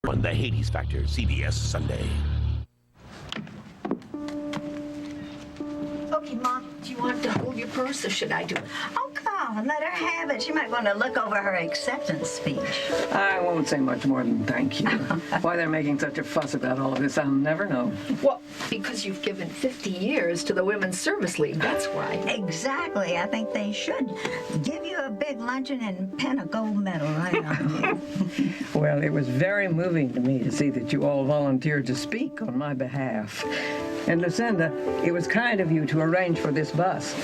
on The Hades Factor, CBS Sunday. Okay, Mom, do you want to hold your purse or should I do it? Oh, come on, let her have it. She might want to look over her acceptance speech. I won't say much more than thank you. Why they're making such a fuss about all of this, I'll never know. Well, because you've given 50 years to the Women's Service League, that's why. Exactly. I think they should give you a big luncheon and pin a gold medal right on you. Well, it was very moving to me to see that you all volunteered to speak on my behalf. And Lucinda, it was kind of you to arrange for this bus.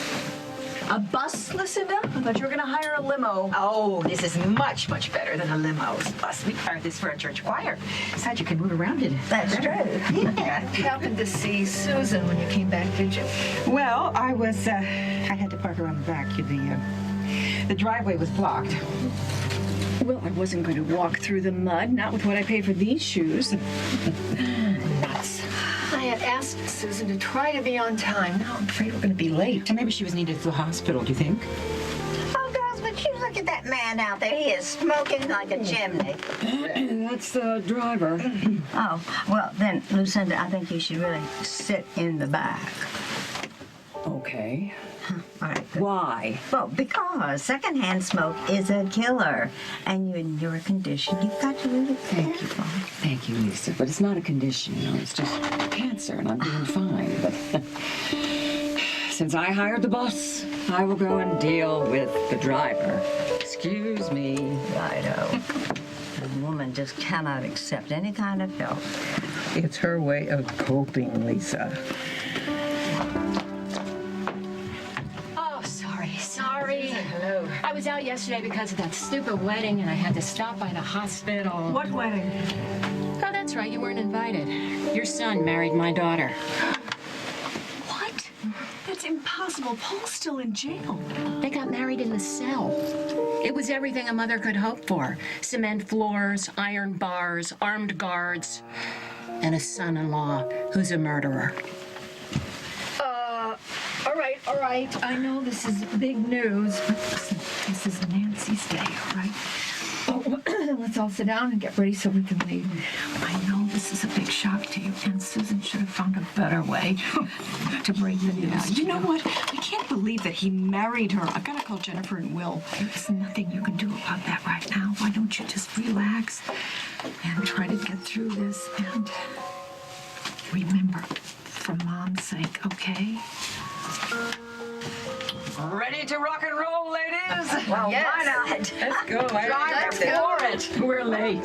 A bus, Lucinda? I thought you were going to hire a limo. Oh, this is much, much better than a limo. Plus, we hired this for a church choir. Besides, you can move around in it. That's true. Yeah. You happened to see Susan when you came back, did you? Well, I had to park her on the back. The driveway was blocked. Well, I wasn't going to walk through the mud, not with what I paid for these shoes. Nuts. I had asked Susan to try to be on time. Now I'm afraid we're going to be late. Or maybe she was needed at the hospital, do you think? Oh, girls, but you look at that man out there. He is smoking like a chimney. That's the driver. Oh, well, then, Lucinda, I think you should really sit in the back. Okay. All right, good. Why? Well, because secondhand smoke is a killer. And you, in your condition, you've got to really be careful. Thank you, Lisa. But it's not a condition, it's just cancer, and I'm doing fine. But since I hired the bus, I will go and deal with the driver. Excuse me. Righto. A woman just cannot accept any kind of help. It's her way of coping, Lisa. Sorry. Hello. I was out yesterday because of that stupid wedding, and I had to stop by the hospital. What wedding? Oh, that's right. You weren't invited. Your son married my daughter. What? That's impossible. Paul's still in jail. They got married in the cell. It was everything a mother could hope for. Cement floors, iron bars, armed guards, and a son-in-law who's a murderer. All right. I know this is big news, but listen, this is Nancy's day, all right? Oh, let's all sit down and get ready so we can leave. I know this is a big shock to you, and Susan should have found a better way to break the news. You know what? I can't believe that he married her. I've got to call Jennifer and Will. There's nothing you can do about that right now. Why don't you just relax and try to get through this and remember, for Mom's sake, okay? Ready to rock and roll, ladies? Well, Yes. why not? Let's go. Let's go. for it. We're late.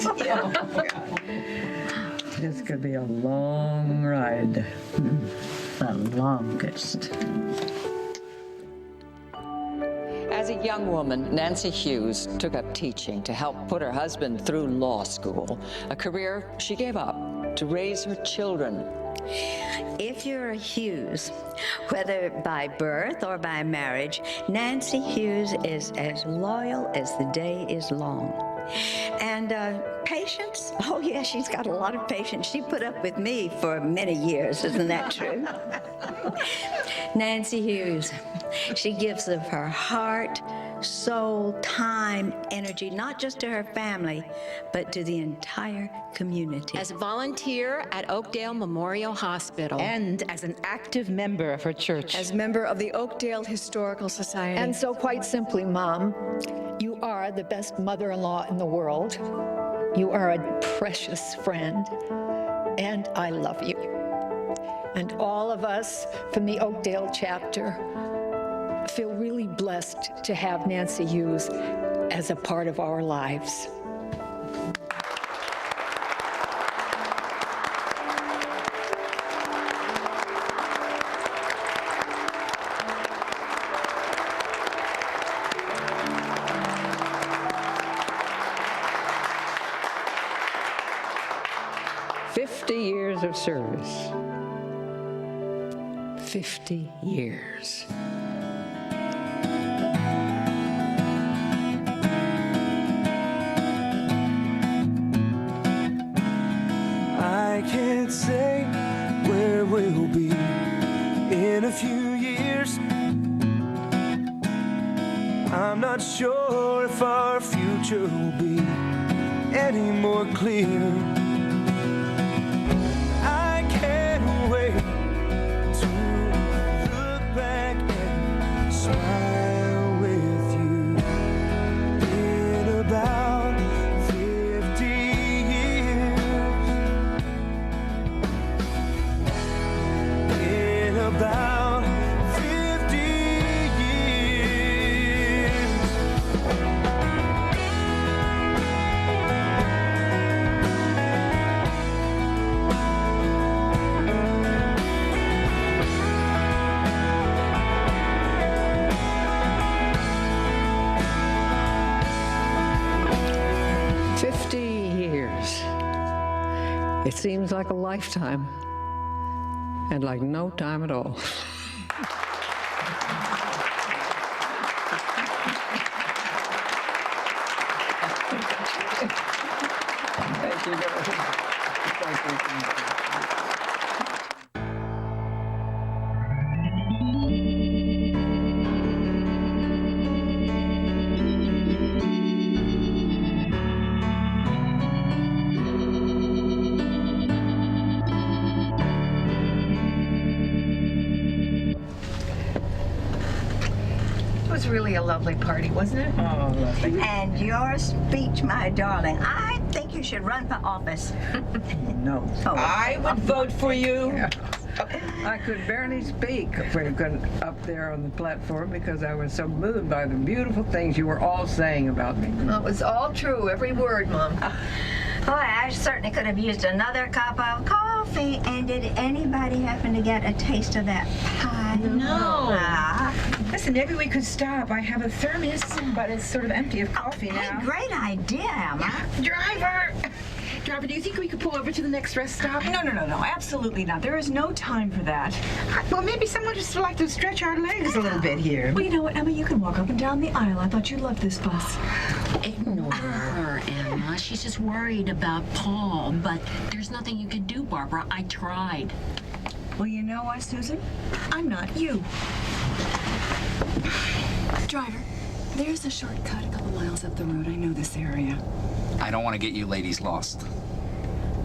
This could be a long ride. The longest. As a young woman, Nancy Hughes took up teaching to help put her husband through law school, a career she gave up to raise her children. If you're a Hughes, whether by birth or by marriage, Nancy Hughes is as loyal as the day is long. And patience? Oh, yeah, she's got a lot of patience. She put up with me for many years. Isn't that true? Nancy Hughes, she gives of her heart, soul, time, energy, not just to her family, but to the entire community. As a volunteer at Oakdale Memorial Hospital. And as an active member of her church. As member of the Oakdale Historical Society. And so quite simply, Mom, you are the best mother-in-law in the world. You are a precious friend, and I love you. And all of us from the Oakdale chapter feel really blessed to have Nancy Hughes as a part of our lives. Years of service. 50 years. I can't say where we'll be in a few years. I'm not sure if our future will be any more clear. It seems like a lifetime, and like no time at all. Thank you, guys. Thank you. It was really a lovely party, wasn't it? Oh, lovely. And your speech, my darling, I think you should run for office. No. Oh, I would vote for you. I could barely speak up there on the platform because I was so moved by the beautiful things you were all saying about me. Well, it was all true, every word, Mom. Boy, I certainly could have used another cup of coffee. And did anybody happen to get a taste of that pie? No. Ah. Listen, maybe we could stop. I have a thermos, but it's sort of empty of coffee now. Hey, great idea, Emma. Driver, do you think we could pull over to the next rest stop? No, absolutely not. There is no time for that. Well, maybe someone just would like to stretch our legs a little bit here. Well, you know what, Emma? You can walk up and down the aisle. I thought you loved this bus. Ignore her, Emma. She's just worried about Paul. But there's nothing you can do, Barbara. I tried. Well, you know what, Susan? I'm not you. Driver, there's a shortcut a couple miles up the road. I know this area. I don't want to get you ladies lost.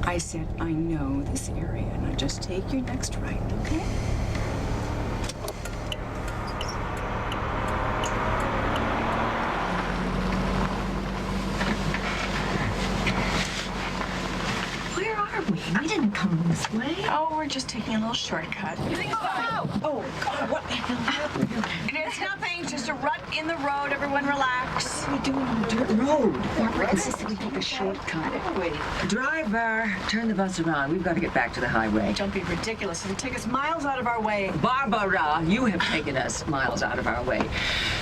I said I know this area. Now just take your next right, okay? Where are we? We didn't come this way. Oh, we're just taking a little shortcut. Oh, God, what the hell happened? It is nothing, just a rut in the road. Everyone relax. What are we doing on a dirt road? Barbara insisted we take a shortcut. Wait. Driver, turn the bus around. We've got to get back to the highway. Don't be ridiculous. It'll take us miles out of our way. Barbara, you have taken us miles out of our way.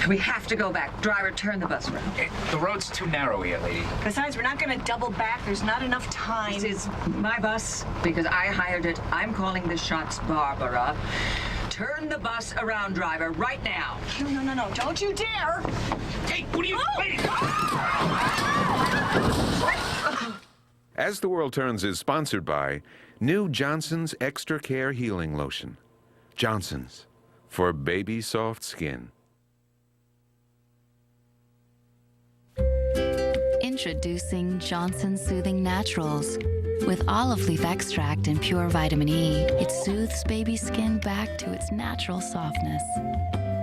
We have to go back. Driver, turn the bus around. The road's too narrow here, lady. Besides, we're not going to double back. There's not enough time. This is my bus because I hired it. I'm calling the shots, Barbara. Turn the bus around, driver, right now. No. Don't you dare. Hey, what are you waiting? As the World Turns is sponsored by new Johnson's Extra Care Healing Lotion. Johnson's, for baby soft skin. Introducing Johnson's Soothing Naturals. With olive leaf extract and pure vitamin E, it soothes baby skin back to its natural softness.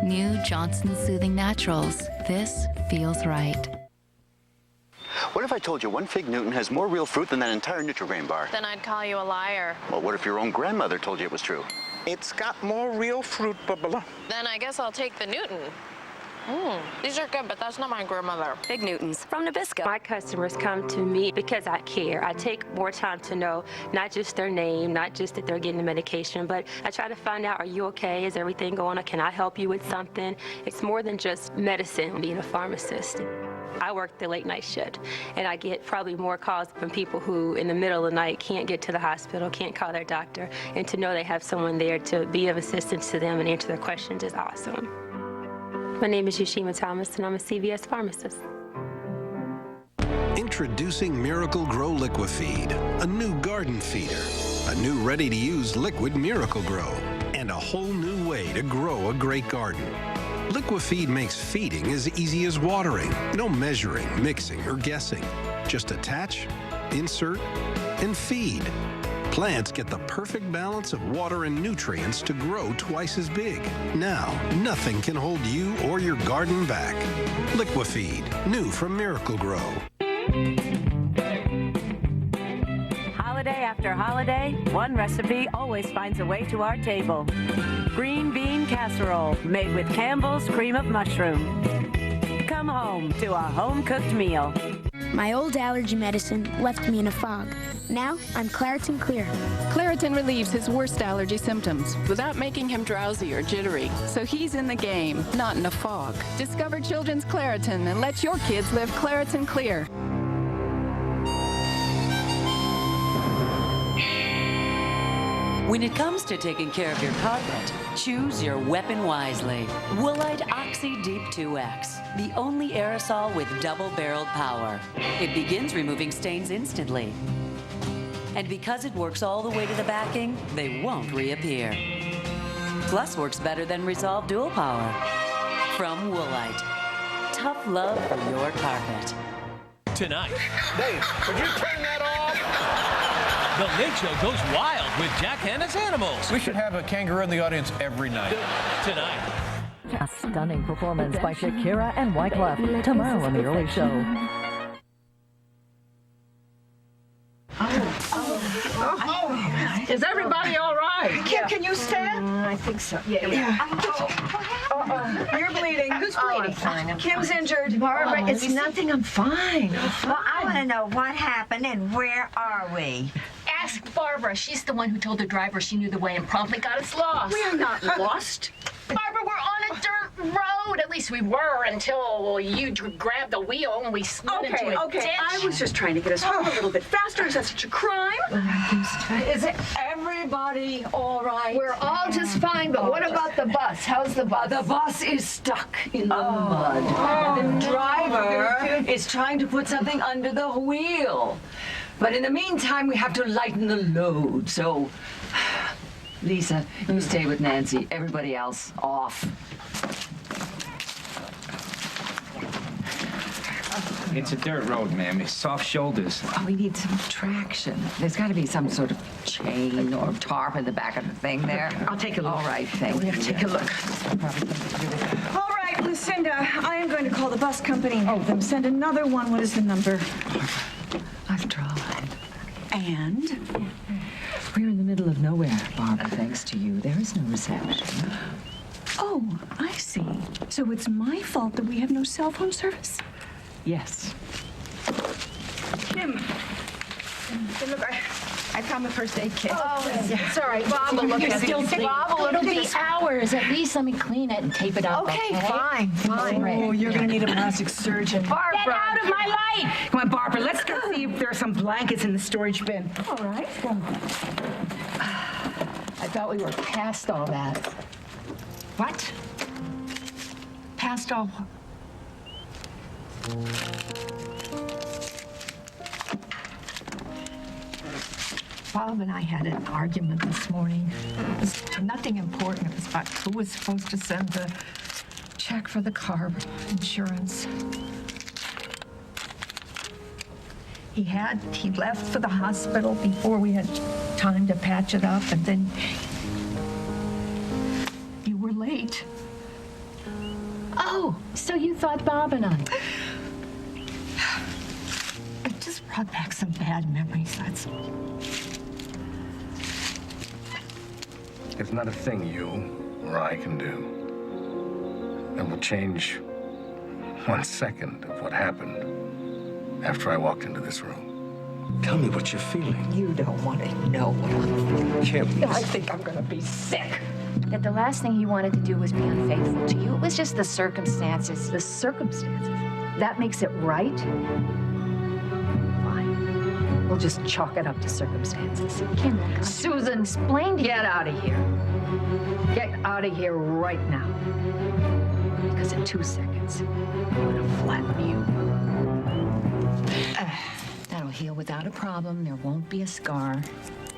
New Johnson's Soothing Naturals. This feels right. What if I told you one fig Newton has more real fruit than that entire Nutri-Grain bar? Then I'd call you a liar. Well, what if your own grandmother told you it was true? It's got more real fruit, blah. Then I guess I'll take the Newton. These are good, but that's not my grandmother. Big Newtons from Nabisco. My customers come to me because I care. I take more time to know not just their name, not just that they're getting the medication, but I try to find out, are you okay? Is everything going on? Can I help you with something? It's more than just medicine, being a pharmacist. I work the late night shift, and I get probably more calls from people who in the middle of the night can't get to the hospital, can't call their doctor, and to know they have someone there to be of assistance to them and answer their questions is awesome. My name is Yushima Thomas, and I'm a CVS pharmacist. Introducing Miracle Grow Liquifeed, a new garden feeder, a new ready-to-use liquid Miracle Grow, and a whole new way to grow a great garden. Liquifeed makes feeding as easy as watering. No measuring, mixing, or guessing. Just attach, insert, and feed. Plants get the perfect balance of water and nutrients to grow twice as big. Now, nothing can hold you or your garden back. Liquifeed, new from Miracle Grow. Holiday after holiday, one recipe always finds a way to our table. Green bean casserole made with Campbell's cream of mushroom. Come home to a home-cooked meal. My old allergy medicine left me in a fog. Now I'm Claritin Clear. Claritin relieves his worst allergy symptoms without making him drowsy or jittery. So he's in the game, not in a fog. Discover Children's Claritin and let your kids live Claritin Clear. When it comes to taking care of your carpet, choose your weapon wisely. Woolite Oxy Deep 2X, the only aerosol with double-barreled power. It begins removing stains instantly. And because it works all the way to the backing, they won't reappear. Plus works better than Resolve Dual Power. From Woolite. Tough love for your carpet. Tonight. Dave, would you turn that off? The Late Show goes wild with Jack Hanna's Animals. We should have a kangaroo in the audience every night. Tonight. A stunning performance by Shakira and Wyclef tomorrow on The Early Show. Is everybody all right? Kim, can you stand? I think so. Yeah. You're bleeding. Who's bleeding? I'm fine. Kim's injured. Barbara, it's nothing. I'm fine. Well, I want to know what happened and where are we? Ask Barbara. She's the one who told the driver she knew the way and promptly got us lost. We are not lost. Barbara, we're on a dirt road. At least we were until you grabbed the wheel and we slid into a ditch. I was just trying to get us home a little bit faster. Is that such a crime? Is everybody all right? We're all just fine, but what about the bus? How's the bus? The bus is stuck in the mud. And the driver is trying to put something under the wheel. But in the meantime, we have to lighten the load. So, Lisa, you stay with Nancy. Everybody else, off. It's a dirt road, ma'am. It's soft shoulders. Oh, we need some traction. There's got to be some sort of chain or tarp in the back of the thing there. I'll take a look. All right, thank you. Take a look. All right, Lucinda, I am going to call the bus company and have them send another one. What is the number? I've tried. And? We're in the middle of nowhere, Barbara, thanks to you. There is no reception. Oh, I see. So it's my fault that we have no cell phone service? Yes. Kim. Look, I found the first aid kit. It's all right. Bob will look at it. It'll be hours. At least let me clean it and tape it up. Okay, fine. Oh, you're going to need a plastic surgeon. Barbara. Get out of my life! Come on, Barbara, let's go see if there are some blankets in the storage bin. All right. I thought we were past all that. What? Past all. Bob and I had an argument this morning. It was nothing important. It was about who was supposed to send the check for the car insurance. He left for the hospital before we had time to patch it up, and then you were late. Oh, so you thought Bob and I. It just brought back some bad memories, that's all. It's not a thing you or I can do that will change 1 second of what happened after I walked into this room. Tell me what you're feeling. You don't want to know what I'm feeling. Kim, I think I'm going to be sick. That the last thing he wanted to do was be unfaithful to you. It was just the circumstances. The circumstances? That makes it right? Fine. We'll just chalk it up to circumstances. Kim, Susan, explain to you. Get out of here. Get out of here right now. Because in 2 seconds, I'm going to flatten you. That'll heal without a problem. There won't be a scar.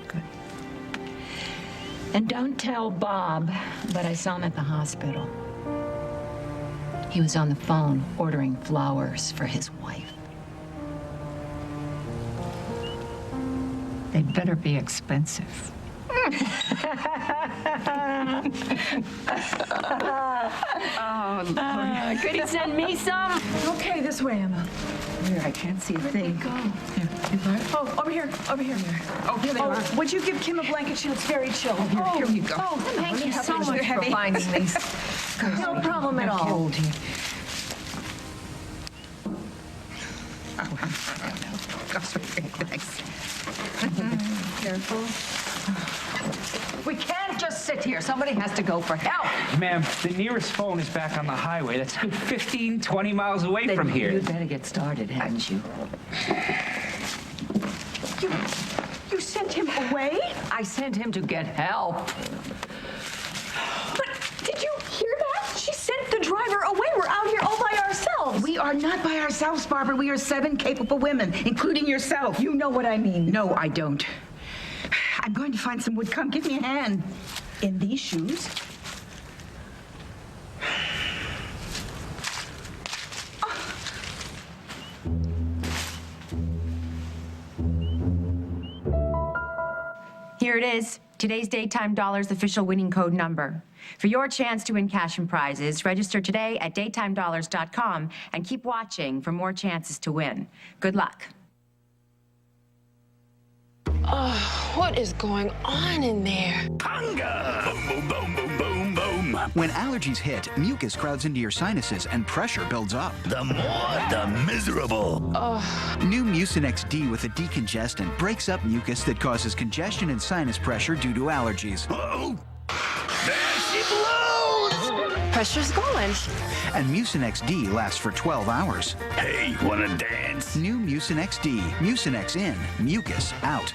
Good. And don't tell Bob, but I saw him at the hospital. He was on the phone ordering flowers for his wife. They better be expensive. Oh, Lord. Could he send me some? Okay, this way, Emma. Where? I can't see a thing. Go. Oh, over here. Oh, here they are. Would you give Kim a blanket? She looks very chilled. Here you go. Oh, thank you so much for heavy. finding these. No problem at all. Cold here. Thanks. Careful. We can't just sit here. Somebody has to go for help. Ma'am, the nearest phone is back on the highway. That's a good 15, 20 miles away from here. You'd better get started, hadn't you? You sent him away away? I sent him to get help. But did you hear that? She sent the driver away. We're out here all by ourselves. We are not by ourselves, Barbara. We are 7 capable women, including yourself. You know what I mean. No, I don't. I'm going to find some wood. Come, give me a hand. In these shoes? Here it is, today's Daytime Dollars official winning code number. For your chance to win cash and prizes, register today at daytimedollars.com and keep watching for more chances to win. Good luck. Oh, what is going on in there? Conga! Boom, boom, boom, boom, boom, boom. When allergies hit, mucus crowds into your sinuses and pressure builds up. The more, the miserable. Oh. New Mucinex D with a decongestant breaks up mucus that causes congestion and sinus pressure due to allergies. Uh-oh! There she blows! Pressure's going. And Mucinex D lasts for 12 hours. Hey, wanna dance? New Mucinex D. Mucinex in, mucus out.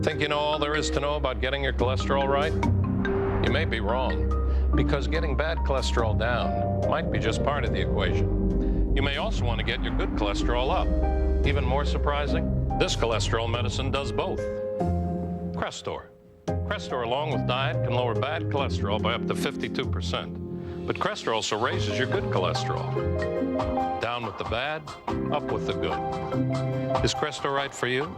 Think you know all there is to know about getting your cholesterol right? You may be wrong, because getting bad cholesterol down might be just part of the equation. You may also want to get your good cholesterol up. Even more surprising, this cholesterol medicine does both. Crestor. Crestor, along with diet, can lower bad cholesterol by up to 52%. But Crestor also raises your good cholesterol. Down with the bad, up with the good. Is Crestor right for you?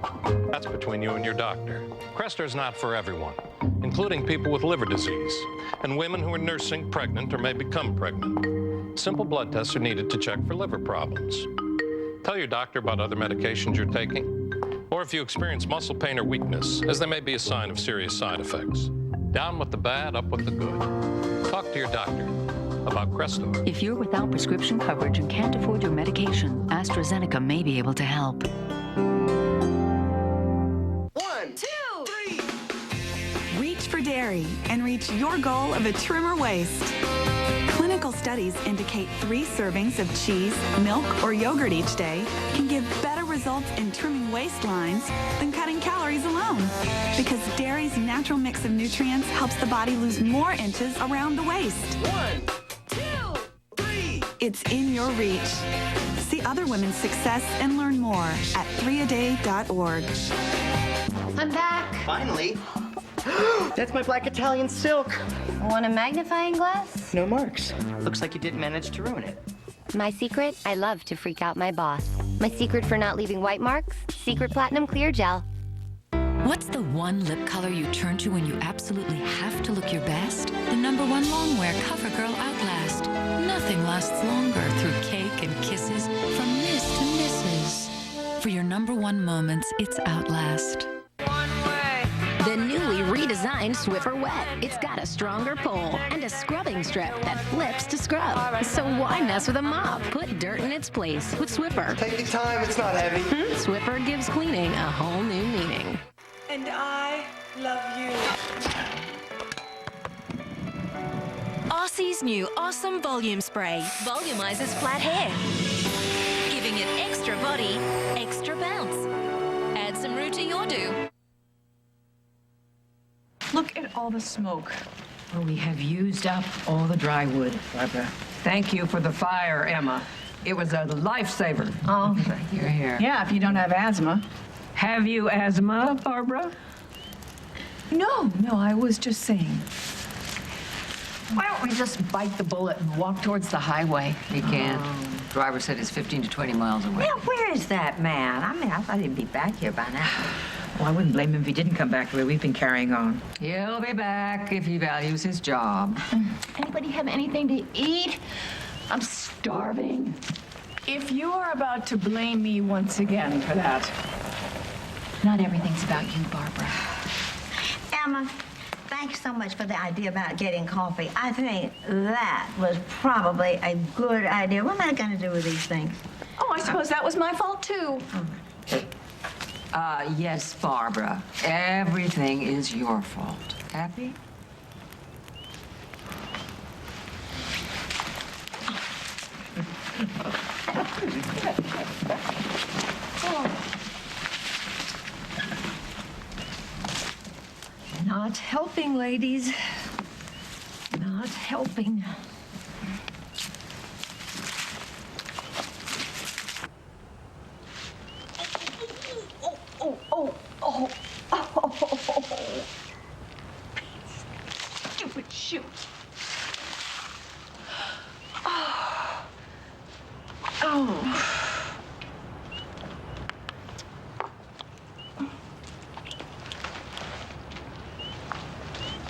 That's between you and your doctor. Crestor is not for everyone, including people with liver disease and women who are nursing, pregnant, or may become pregnant. Simple blood tests are needed to check for liver problems. Tell your doctor about other medications you're taking, or if you experience muscle pain or weakness, as they may be a sign of serious side effects. Down with the bad, up with the good. Talk to your doctor about Crestor. If you're without prescription coverage and can't afford your medication, AstraZeneca may be able to help. 1, 2, 3. Reach for dairy and reach your goal of a trimmer waist. Clinical studies indicate 3 servings of cheese, milk, or yogurt each day can give better results in trimming waistlines than cutting calories alone. Because dairy's natural mix of nutrients helps the body lose more inches around the waist. 1, 2, 3. It's in your reach. See other women's success and learn more at 3aday.org. I'm back. Finally. That's my black Italian silk. Want a magnifying glass? No marks. Looks like you didn't manage to ruin it. My secret? I love to freak out my boss. My secret for not leaving white marks? Secret Platinum Clear Gel. What's the one lip color you turn to when you absolutely have to look your best? The #1 longwear CoverGirl Outlast. Nothing lasts longer through cake and kisses from Miss to Mrs. For your #1 moments, it's Outlast. The newly redesigned Swiffer Wet. It's got a stronger pull and a scrubbing strip that flips to scrub. So why mess with a mop? Put dirt in its place with Swiffer. Take your time, it's not heavy. Swiffer gives cleaning a whole new meaning. And I love you. Aussie's new Awesome Volume Spray volumizes flat hair, giving it extra body, extra bounce. Add some roux to your do. Look at all the smoke. Well, we have used up all the dry wood, Barbara. Thank you for the fire, Emma. It was a lifesaver. Oh, You're here. yeah, if you don't have asthma. Have you asthma, Barbara? No, I was just saying. Why don't we just bite the bullet and walk towards the highway? You can't. Driver said it's 15 to 20 miles away. Now, where is that man? I mean, I thought he'd be back here by now. Well, I wouldn't blame him if he didn't come back the way we've been carrying on. He'll be back if he values his job. Anybody have anything to eat? I'm starving. If you are about to blame me once again for that. Not everything's about you, Barbara. Emma, thanks so much for the idea about getting coffee. I think that was probably a good idea. What am I going to do with these things? Oh, I suppose that was my fault, too. Yes, Barbara. Everything is your fault. Happy? Not helping, ladies. Not helping. Stupid shoe.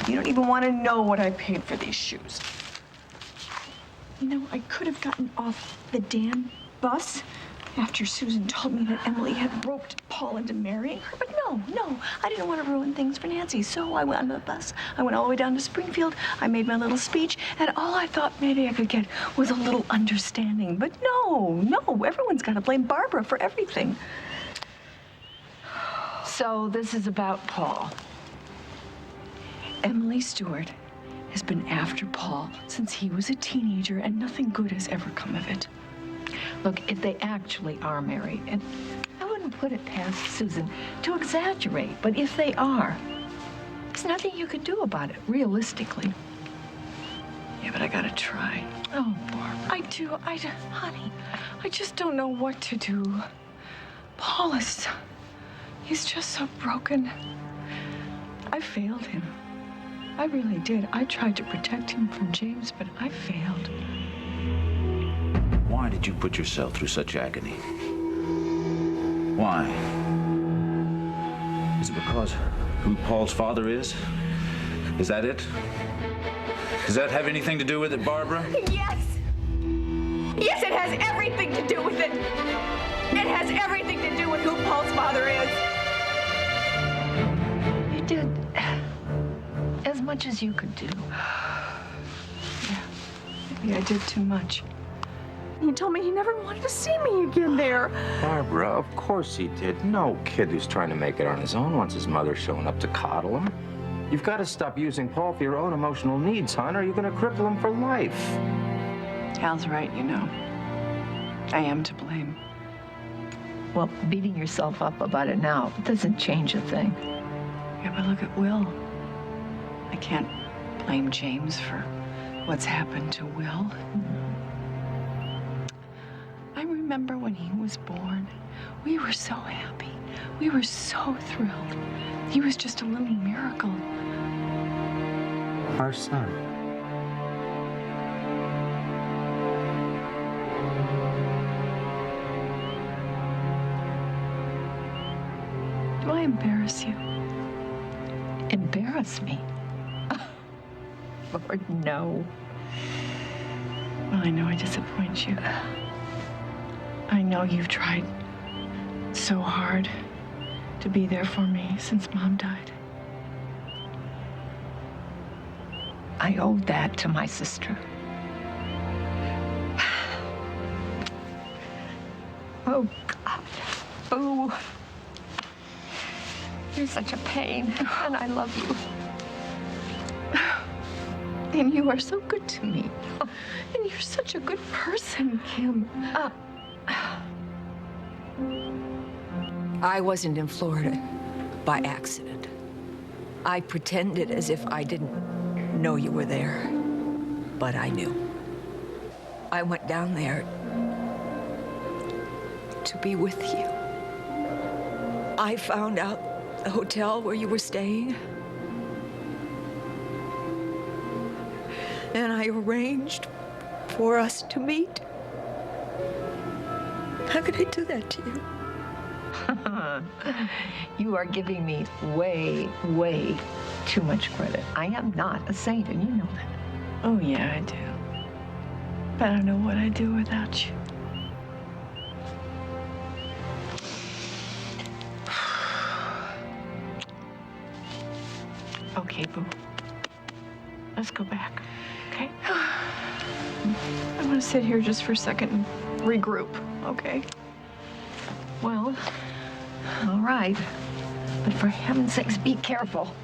You don't even want to know what I paid for these shoes. You know, I could have gotten off the damn bus after Susan told me that Emily had roped Paul into marrying her. But no, I didn't want to ruin things for Nancy. So I went on the bus. I went all the way down to Springfield. I made my little speech. And all I thought maybe I could get was a little understanding. But no, everyone's got to blame Barbara for everything. So this is about Paul. Emily Stewart has been after Paul since he was a teenager, and nothing good has ever come of it. Look, if they actually are married, and I wouldn't put it past Susan to exaggerate, but if they are, there's nothing you could do about it, realistically. Yeah, but I gotta try. Oh, Barbara. Honey, I just don't know what to do. Paul he's just so broken. I failed him. I really did. I tried to protect him from James, but I failed. Why did you put yourself through such agony? Why? Is it because who Paul's father is? Is that it? Does that have anything to do with it, Barbara? Yes! Yes, it has everything to do with it! It has everything to do with who Paul's father is! You did as much as you could do. Yeah, maybe I did too much. He told me he never wanted to see me again there. Barbara, of course he did. No kid who's trying to make it on his own wants his mother showing up to coddle him. You've got to stop using Paul for your own emotional needs, hon, or you're going to cripple him for life. Hal's right, you know. I am to blame. Well, beating yourself up about it now doesn't change a thing. Yeah, but look at Will. I can't blame James for what's happened to Will. I remember when he was born, we were so happy. We were so thrilled. He was just a little miracle. Our son. Do I embarrass you? Embarrass me? Lord, no. Well, I know I disappoint you. I know you've tried so hard to be there for me since Mom died. I owed that to my sister. Oh, God. Oh. You're such a pain, and I love you. And you are so good to me. And you're such a good person, Kim. I wasn't in Florida by accident. I pretended as if I didn't know you were there, but I knew. I went down there to be with you. I found out the hotel where you were staying, and I arranged for us to meet. How could I do that to you? You are giving me way, way too much credit. I am not a saint, and you know that. Oh, yeah, I do. But I don't know what I'd do without you. Okay, boo. Let's go back, okay? I'm gonna sit here just for a second and regroup, okay? Well, all right. But for heaven's sakes, be careful.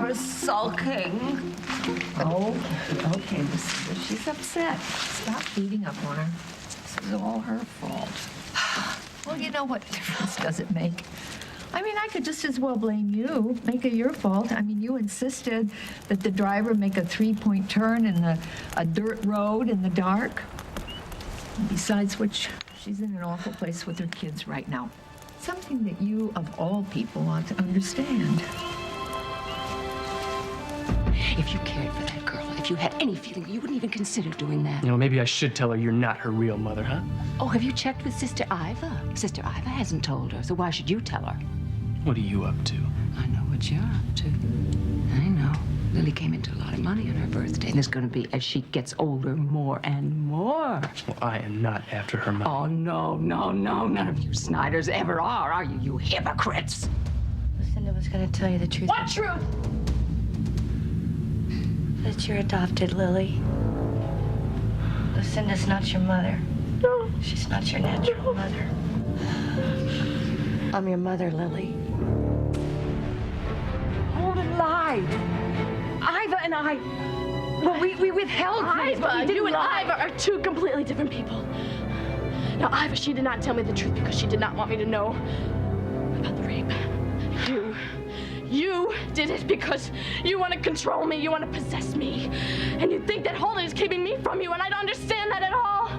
her sulking. Oh, okay, Lucinda, she's upset. Stop beating up on her. This is all her fault. Well, you know what difference does it make? I mean, I could just as well blame you, make it your fault. I mean, you insisted that the driver make a 3-point turn in a dirt road in the dark. Besides which, she's in an awful place with her kids right now. Something that you, of all people, ought to understand. If you cared for that girl, if you had any feeling, you wouldn't even consider doing that. You know, maybe I should tell her you're not her real mother, huh? Oh, have you checked with Sister Iva? Sister Iva hasn't told her, so why should you tell her? What are you up to? I know what you're up to. I know. Lily came into a lot of money on her birthday, and there's going to be, as she gets older, more and more. Well, I am not after her money. Oh, no, no, no. None of you Snyders ever are you, you hypocrites? Lucinda was going to tell you the truth. What truth? That you're adopted, Lily. Lucinda's not your mother. No. She's not your natural mother. I'm your mother, Lily. Holden lied. Iva and I, well, we withheld things, but we Iva, didn't you and lie. Iva are two completely different people. Now, Iva, she did not tell me the truth because she did not want me to know about the rape. You did it because you want to control me, you want to possess me, and you think that Holden is keeping me from you, and I don't understand that at all.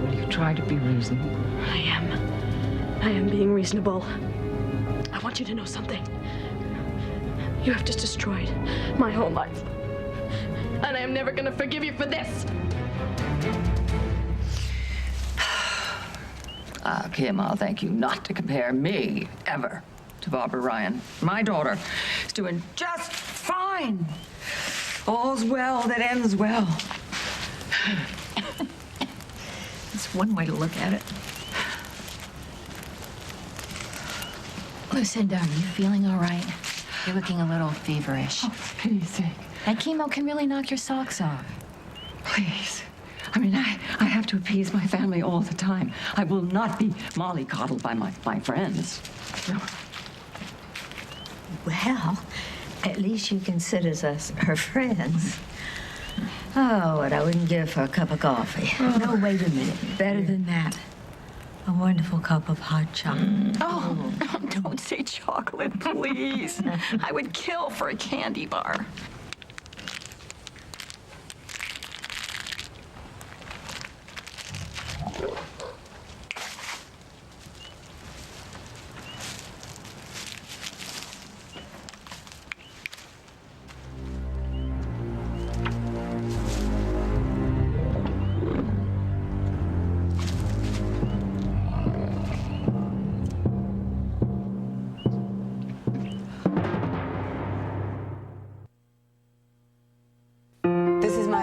Will you try to be reasonable? I am being reasonable. I want you to know something. You have just destroyed my whole life. And I am never going to forgive you for this. Kim, I'll thank you not to compare me, ever, to Barbara Ryan. My daughter is doing just fine. All's well that ends well. That's one way to look at it. Lucinda, are you feeling all right? You're looking a little feverish. Oh, for pity's sake. That chemo can really knock your socks off. Please. I mean, I have to appease my family all the time. I will not be mollycoddled by my friends. No. Well, at least you considers us her friends. Oh, what I wouldn't give for a cup of coffee. Oh, no, wait a minute. Better than that. A wonderful cup of hot chocolate. Oh, don't say chocolate, please. I would kill for a candy bar.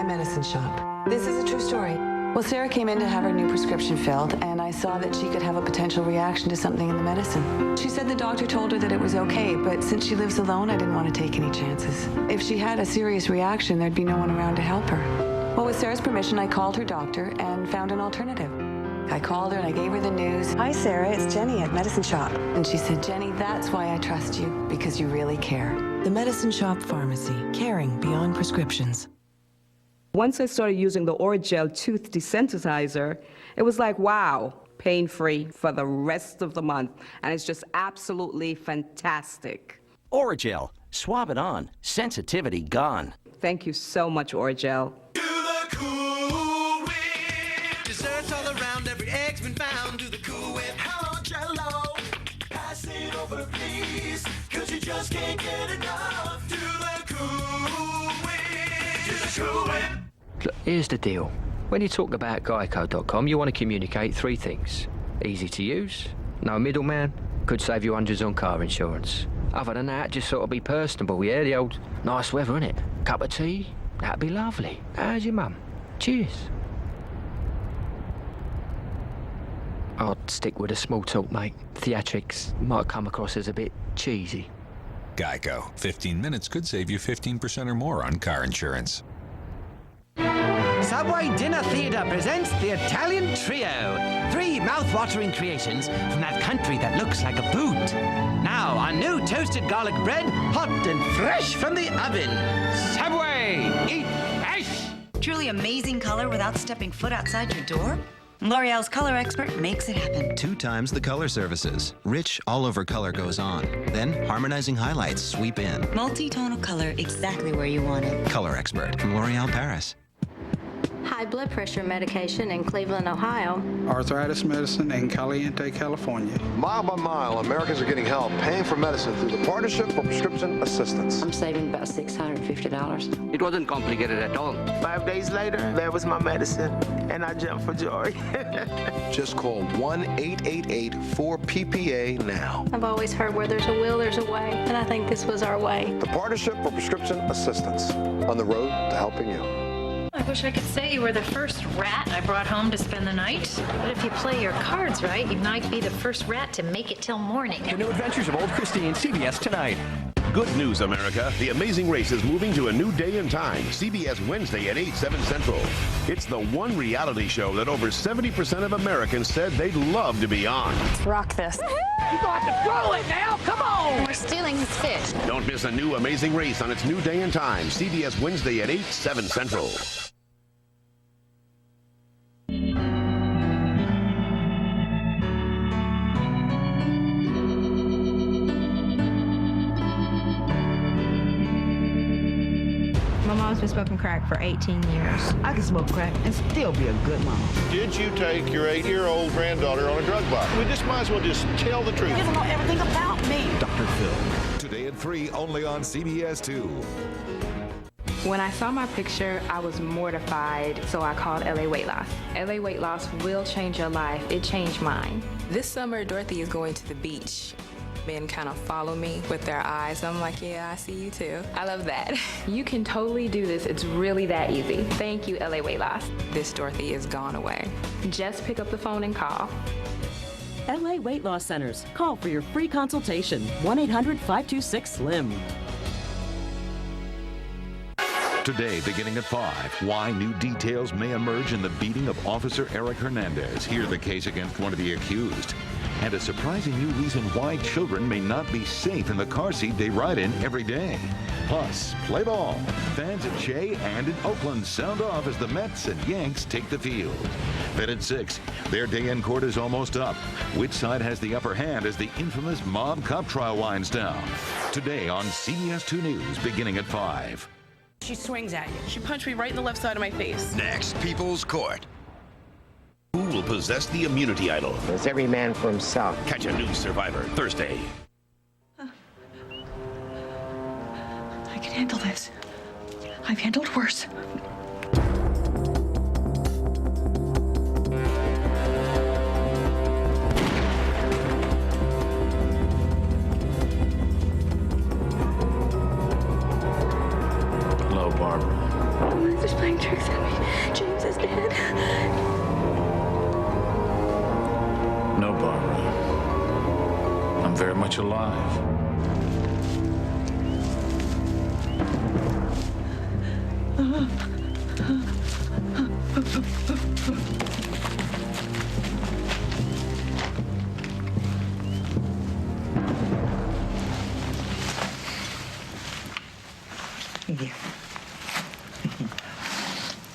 Medicine shop. This is a true story. Well, Sarah came in to have her new prescription filled, and I saw that she could have a potential reaction to something in the medicine. She said the doctor told her that it was okay, but since she lives alone, I didn't want to take any chances. If she had a serious reaction, there'd be no one around to help her. Well, with Sarah's permission, I called her doctor and found an alternative. I called her and I gave her the news. Hi, Sarah, it's Jenny at Medicine Shop. And she said, Jenny, that's why I trust you, because you really care. The Medicine Shop Pharmacy, caring beyond prescriptions. Once I started using the Oragel tooth desensitizer, it was like, wow, pain-free for the rest of the month. And it's just absolutely fantastic. Oragel, swab it on, sensitivity gone. Thank you so much, Oragel. Desserts all around, every egg's been found. Do the Cool Whip. Hello, Jello. Pass it over, please, 'cause you just can't get enough. Do the Cool Whip. Do the Cool Whip. Look, here's the deal. When you talk about Geico.com, you want to communicate three things. Easy to use, no middleman, could save you hundreds on car insurance. Other than that, just sort of be personable, yeah? The old nice weather, innit? Cup of tea? That'd be lovely. How's your mum? Cheers. I'd stick with a small talk, mate. Theatrics might come across as a bit cheesy. Geico. 15 minutes could save you 15% or more on car insurance. So Subway Dinner Theater presents the Italian Trio. 3 mouth-watering creations from that country that looks like a boot. Now, our new toasted garlic bread, hot and fresh from the oven. Subway, eat fresh! Truly amazing color without stepping foot outside your door? L'Oreal's color expert makes it happen. 2 times the color services. Rich, all-over color goes on. Then, harmonizing highlights sweep in. Multi-tonal color exactly where you want it. Color expert from L'Oreal Paris. High blood pressure medication in Cleveland, Ohio. Arthritis medicine in Caliente, California. Mile by mile, Americans are getting help paying for medicine through the Partnership for Prescription Assistance. I'm saving about $650. It wasn't complicated at all. 5 days later, there was my medicine, and I jumped for joy. Just call 1-888-4PPA now. I've always heard where there's a will, there's a way, and I think this was our way. The Partnership for Prescription Assistance, on the road to helping you. I wish I could say you were the first rat I brought home to spend the night. But if you play your cards right, you might be the first rat to make it till morning. The New Adventures of Old Christine, CBS tonight. Good news, America. The Amazing Race is moving to a new day and time. CBS Wednesday at 8, 7 Central. It's the one reality show that over 70% of Americans said they'd love to be on. Rock this. You got to throw it now. Come on. We're stealing his fish. Don't miss a new Amazing Race on its new day and time. CBS Wednesday at 8, 7 Central. My mom's been smoking crack for 18 years. I can smoke crack and still be a good mom. Did you take your 8-year-old granddaughter on a drug buy? We just might as well just tell the truth. You don't know everything about me. Dr. Phil. Today at 3, only on CBS 2. When I saw my picture, I was mortified, so I called LA Weight Loss. LA Weight Loss will change your life. It changed mine. This summer, Dorothy is going to the beach. Men kind of follow me with their eyes. I'm like, yeah, I see you too. I love that. You can totally do this. It's really that easy. Thank you, LA Weight Loss. This Dorothy is gone away. Just pick up the phone and call. LA Weight Loss Centers. Call for your free consultation. 1-800-526-SLIM. Today, beginning at 5, why new details may emerge in the beating of Officer Eric Hernandez. Hear the case against one of the accused. And a surprising new reason why children may not be safe in the car seat they ride in every day. Plus, play ball. Fans at Shea and in Oakland sound off as the Mets and Yanks take the field. Then at 6, their day in court is almost up. Which side has the upper hand as the infamous mob cop trial winds down? Today on CBS 2 News, beginning at 5. She swings at you. She punched me right in the left side of my face. Next, People's Court. Who will possess the immunity idol? It's every man for himself. Catch a new Survivor Thursday. I can handle this. I've handled worse. Hello, Barbara. They're playing tricks at me. James is dead. No, Barbara. I'm very much alive. Here.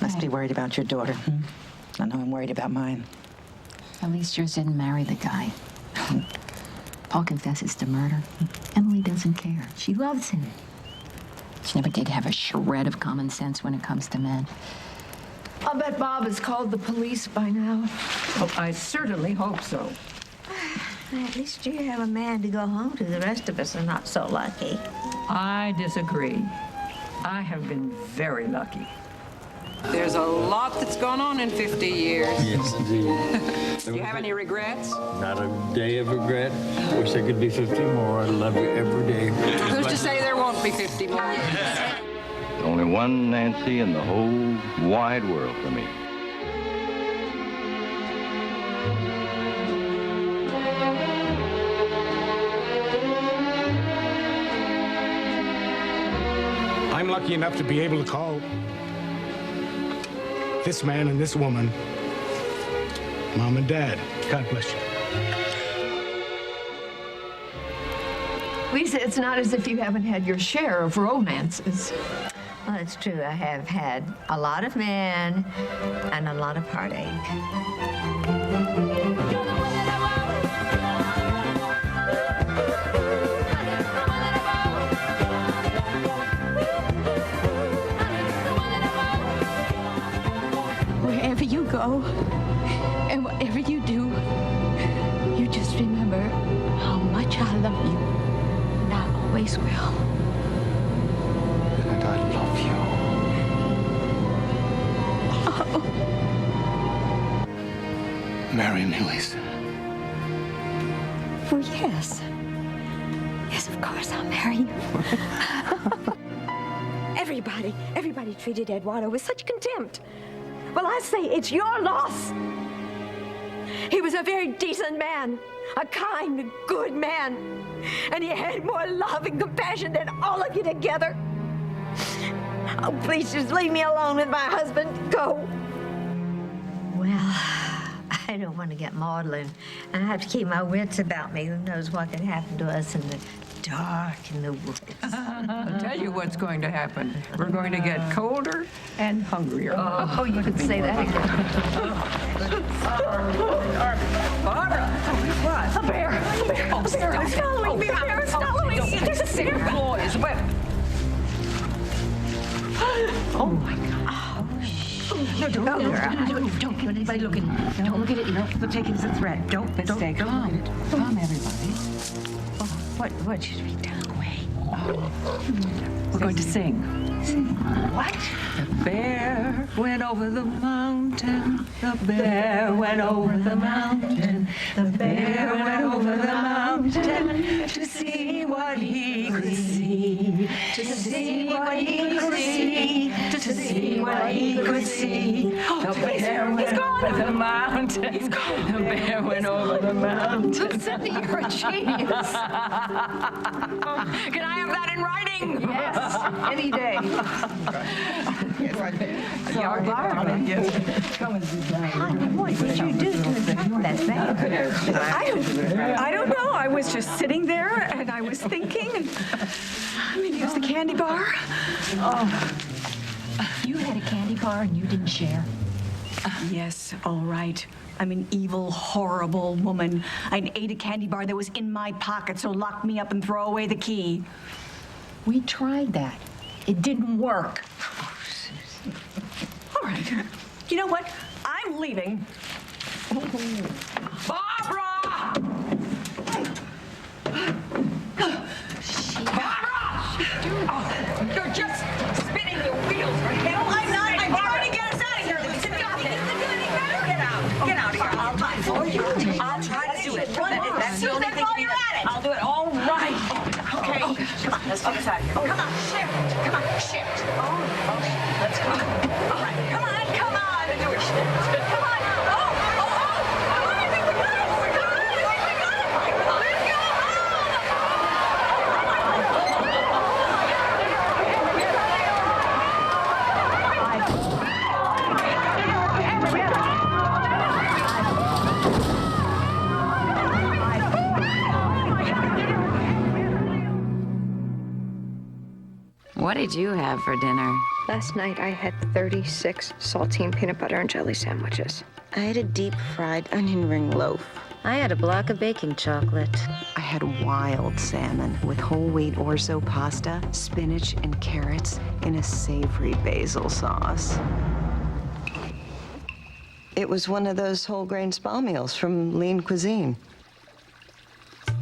Must be worried about your daughter. I know I'm worried about mine. At least yours didn't marry the guy. Paul confesses to murder. Emily doesn't care. She loves him. She never did have a shred of common sense when it comes to men. I'll bet Bob has called the police by now. Oh, I certainly hope so. At least you have a man to go home to. The rest of us are not so lucky. I disagree. I have been very lucky. There's a lot that's gone on in 50 years. Yes, indeed. Do you have any regrets? Not a day of regret. Wish there could be 50 more. I love you every day. Who's to say there won't be 50 more? Only one Nancy in the whole wide world for me. I'm lucky enough to be able to call this man and this woman, Mom and Dad. God bless you. Lisa, it's not as if you haven't had your share of romances. Well, it's true. I have had a lot of men and a lot of heartache. Wherever you go and whatever you do, you just remember how much I love you. And I always will. And I love you. Marry me, Lisa. Well, yes. Yes, of course, I'll marry you. Everybody treated Eduardo with such contempt. Well, I say it's your loss. He was a very decent man, a kind, good man, and he had more love and compassion than all of you together. Oh, please just leave me alone with my husband. Go. Well, I don't want to get maudlin. I have to keep my wits about me. Who knows what could happen to us in the dark in the woods. I'll tell you what's going to happen. We're going to get colder and hungrier. Oh, you could say that again. Barbara! What? A bear! A bear! Oh, A bear! It's following me! A bear is following me! There's a bear! Boys, what? Oh, my God. No, don't get anybody looking. Don't look at it. They'll take it as a threat. Don't stay calm. Calm, everybody. What should we do? We're going to sing. What? The bear went over the mountain. The bear went over the mountain. The bear went over the mountain to see what he could see. To see what he could see. To see what he could see. The bear went over the mountain. The bear went over the mountain. Cindy, you're a genius. Can I have that in writing? Yes, any day. Come and sit down. What did you do to that bear? I don't know. I was just sitting there and I was thinking, and maybe it was the candy bar. You had a candy bar and you didn't share? Yes, all right. I'm an evil, horrible woman. I ate a candy bar that was in my pocket, so lock me up and throw away the key. We tried that. It didn't work. All right. You know what? I'm leaving. Barbara! You're just spinning your wheels, right? No, I'm not. I'm trying to get us out of here. Get out of here. I'll try to do it. That's the only thing we got. I'll do it. All right. Okay. Come on. Let's get us out of here. Come on. Shift. Come on. Shift. Okay. Let's go. All right. Come on. Come on. Do a shift. Come on. What did you have for dinner? Last night I had 36 saltine peanut butter and jelly sandwiches. I had a deep-fried onion ring loaf. I had a block of baking chocolate. I had wild salmon with whole wheat orzo pasta, spinach, and carrots in a savory basil sauce. It was one of those whole grain spa meals from Lean Cuisine.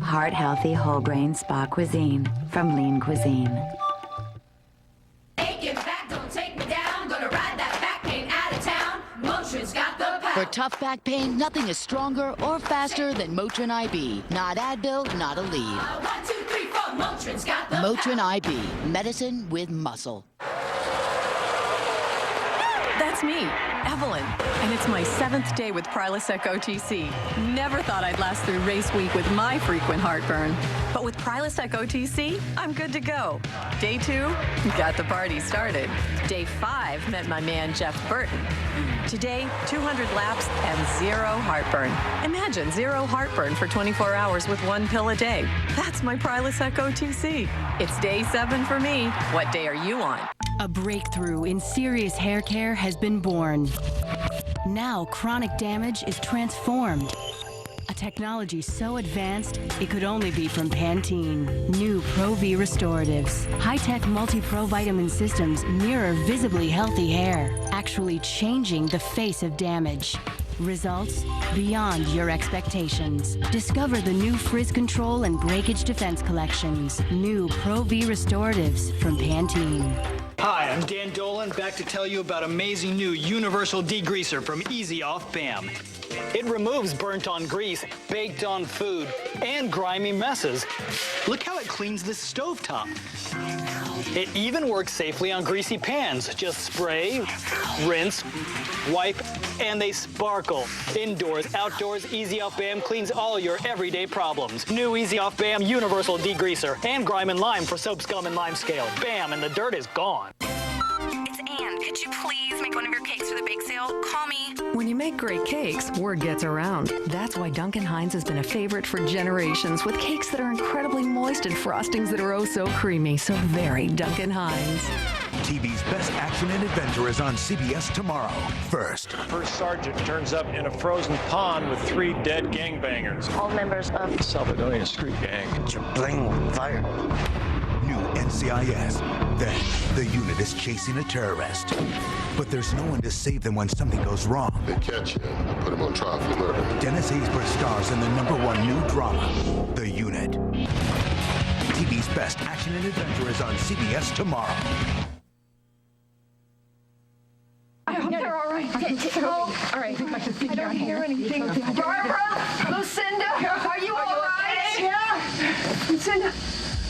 Heart-healthy whole grain spa cuisine from Lean Cuisine. For tough back pain, nothing is stronger or faster than Motrin IB. Not Advil, not a lead. 1, 2, 3, 4, Motrin's got the Motrin IB, medicine with muscle. That's me, Evelyn, and it's my 7th day with Prilosec OTC. Never thought I'd last through race week with my frequent heartburn. But with Prilosec OTC, I'm good to go. Day 2, got the party started. Day 5 met my man Jeff Burton. Today, 200 laps and 0 heartburn. Imagine 0 heartburn for 24 hours with 1 pill a day. That's my Prilosec OTC. It's day 7 for me. What day are you on? A breakthrough in serious hair care has been born. Now chronic damage is transformed. A technology so advanced, it could only be from Pantene. New Pro-V Restoratives. High-tech multi-pro vitamin systems mirror visibly healthy hair, actually changing the face of damage. Results beyond your expectations. Discover the new frizz control and breakage defense collections. New Pro-V Restoratives from Pantene. Hi, I'm Dan Dolan, back to tell you about amazing new Universal Degreaser from Easy Off BAM. It removes burnt-on grease, baked-on food, and grimy messes. Look how it cleans this stovetop. It even works safely on greasy pans. Just spray, rinse, wipe, and they sparkle. Indoors, outdoors, Easy Off BAM cleans all your everyday problems. New Easy Off BAM Universal Degreaser and grime and lime for soap, scum, and lime scale. BAM, and the dirt is gone. It's Anne. Could you please make one of your cakes for the bake sale? Call me. When you make great cakes, word gets around. That's why Duncan Hines has been a favorite for generations, with cakes that are incredibly moist and frostings that are oh so creamy. So very Duncan Hines. TV's best action and adventure is on CBS tomorrow. First sergeant turns up in a frozen pond with 3 dead gangbangers. All members of the Salvadorian street gang. You're playing with fire. New NCIS. Then, the unit is chasing a terrorist. But there's no one to save them when something goes wrong. They catch him, put him on trial for murder. Dennis Haysbert stars in the #1 new drama, The Unit. TV's best action and adventure is on CBS tomorrow. I hope they're all right. All right. I don't hear anything. Barbara! Lucinda! Are you all right? Yeah. Lucinda.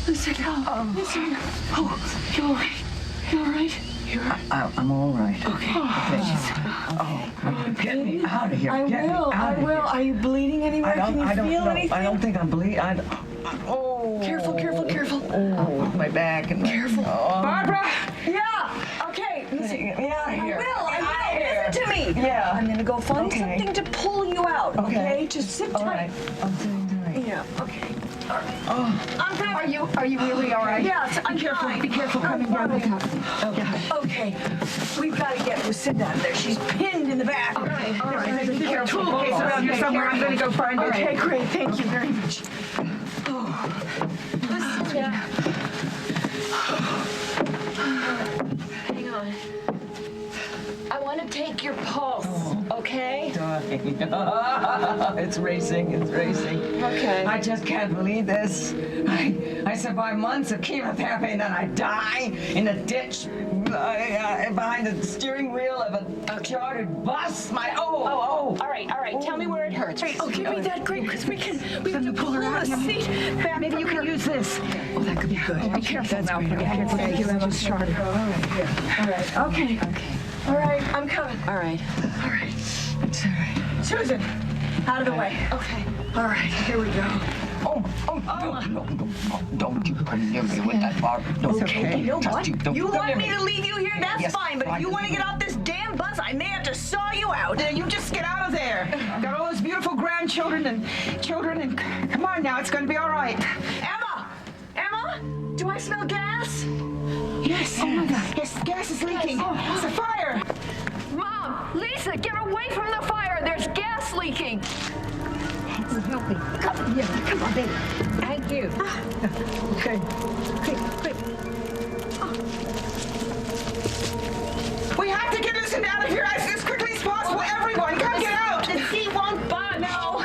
Lucinda. Oh, you all right? You all right? I'm all right. Okay. Get me out of here. I will. Are you bleeding anywhere? Can you feel anything? I don't think I'm bleeding. Careful. Oh, my back and careful. Barbara! Yeah. Okay. Listen. Get me out of here. I will. Listen to me. Yeah. I'm gonna go find something to pull you out. Okay. Just sit tight. All right. I'm sitting tight. Yeah. Okay. All right. Oh. I'm coming. Are you really all right? Yes. I'm careful. Be careful coming down the top. Okay. We've got to get Lucinda out of there. She's pinned in the back. All right. Be careful. Toolcase around here somewhere. I'm going to go find it. Okay, great. Thank you very much. Lucinda. Hang on. I want to take your pulse, okay? It's racing. Okay. I just can't believe this. I survived months of chemotherapy and then I die in a ditch behind the steering wheel of a chartered bus. All right. Tell me where it hurts. Give me that grip, because we can pull her out of the seat. Maybe you can use this. Oh, that could be good. Be careful now. Be careful. Thank you. I just started. All right. Okay. All right. I'm coming. All right. It's all right. Susan, out of the way. Okay. All right. Here we go. Don't you come near me with that bar. Okay. You know what? You want me to leave you here? That's fine. But if you want to get off this damn bus, I may have to saw you out. You just get out of there. Got all those beautiful grandchildren and children, and come on now, it's going to be all right. Emma, do I smell gas? Yes. Oh my God. Yes, gas is leaking. It's a fire. Mom, Lisa, get away from the fire. There's gas leaking. Help me. Come on, baby. Thank you. Okay. Quick. We have to get Lucinda out of here as quickly as possible. Everyone, come get out. The heat won't budge. No.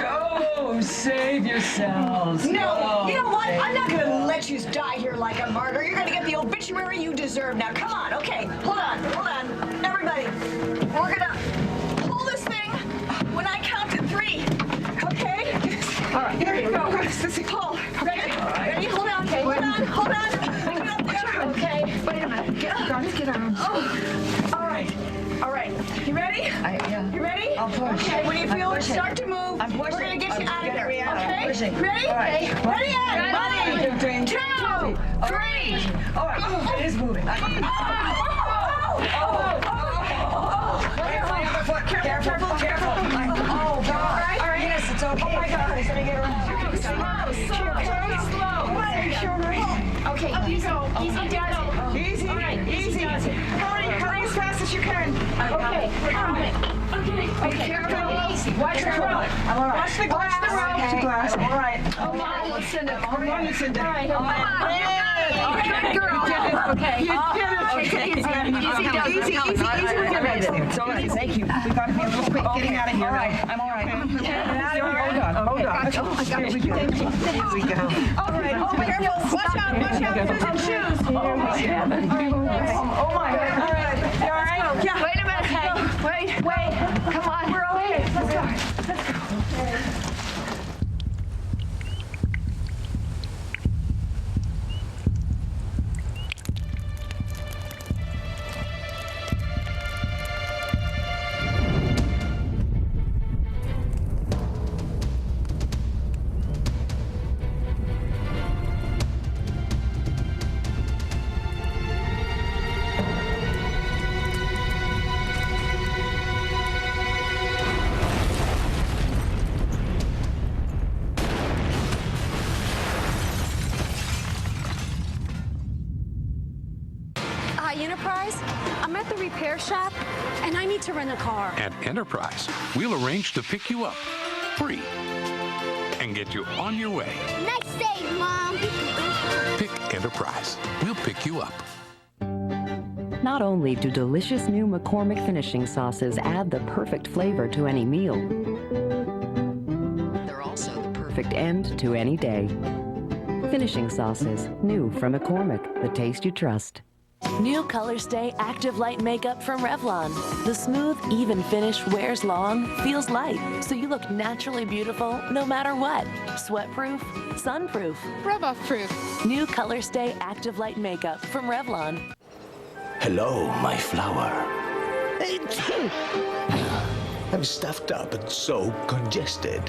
Go, save yourselves. No. You know what? I'm not going to let you die here like a martyr. You're going to get the obituary you deserve. Now, come on. Okay. Hold on. Everybody. We're going to pull this thing when I count to 3. Okay? All right. Here you go. Paul, ready? Ready? Hold on. Okay. Hold on. Okay. Wait a minute. Get on. All right. You ready? Yeah. You ready? I'll push. Okay. When you feel it start to move, we're going to get you out of here. Okay? Pushing. Ready? All right. Okay. Ready? Ready? 1, 2, 3. All right. It is moving. Careful. Oh, God. All right. Yes, it's okay. Oh, my God. Let me get around. Slow. Okay, easy does it. Easy. Hurry as fast as you can. Okay, come on. Okay, easy. Watch the road. I'm all right. Watch the glass. Watch the glass. I'm all right. Oh, my, Lucinda. Come on, Lucinda. All right, come on. Good girl. Okay. You did it. Okay, easy. Easy with your legs there. It's all right. Thank you. We got to be a little quick getting out of here. All right. I'm all right. Hold on. Oh, I got you. Here we go. All right. Oh, careful. Watch out. Susan, shoes. Oh, my God. All right. You all right? Yeah. Wait a minute. Wait. Come on. We're okay. Let's go. Enterprise? I'm at the repair shop, and I need to rent a car. At Enterprise, we'll arrange to pick you up free and get you on your way. Nice save, Mom. Pick Enterprise. We'll pick you up. Not only do delicious new McCormick finishing sauces add the perfect flavor to any meal, they're also the perfect end to any day. Finishing sauces, new from McCormick, the taste you trust. New Color Stay Active Light Makeup from Revlon. The smooth, even finish wears long, feels light, so you look naturally beautiful no matter what. Sweat-proof, sun-proof, rub-off-proof. New Color Stay Active Light Makeup from Revlon. Hello, my flower. I'm stuffed up and so congested.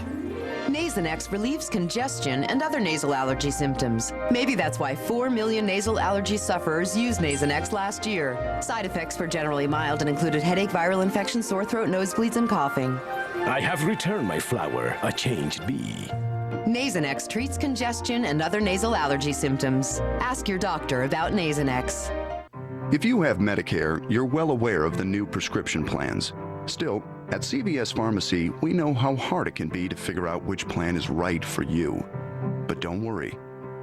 Nasonex relieves congestion and other nasal allergy symptoms. Maybe that's why 4 million nasal allergy sufferers used Nasonex last year. Side effects were generally mild and included headache, viral infection, sore throat, nosebleeds, and coughing. I have returned, my flower, a changed me. Nasonex treats congestion and other nasal allergy symptoms. Ask your doctor about Nasonex. If you have Medicare, you're well aware of the new prescription plans. Still, at CVS Pharmacy, we know how hard it can be to figure out which plan is right for you. But don't worry.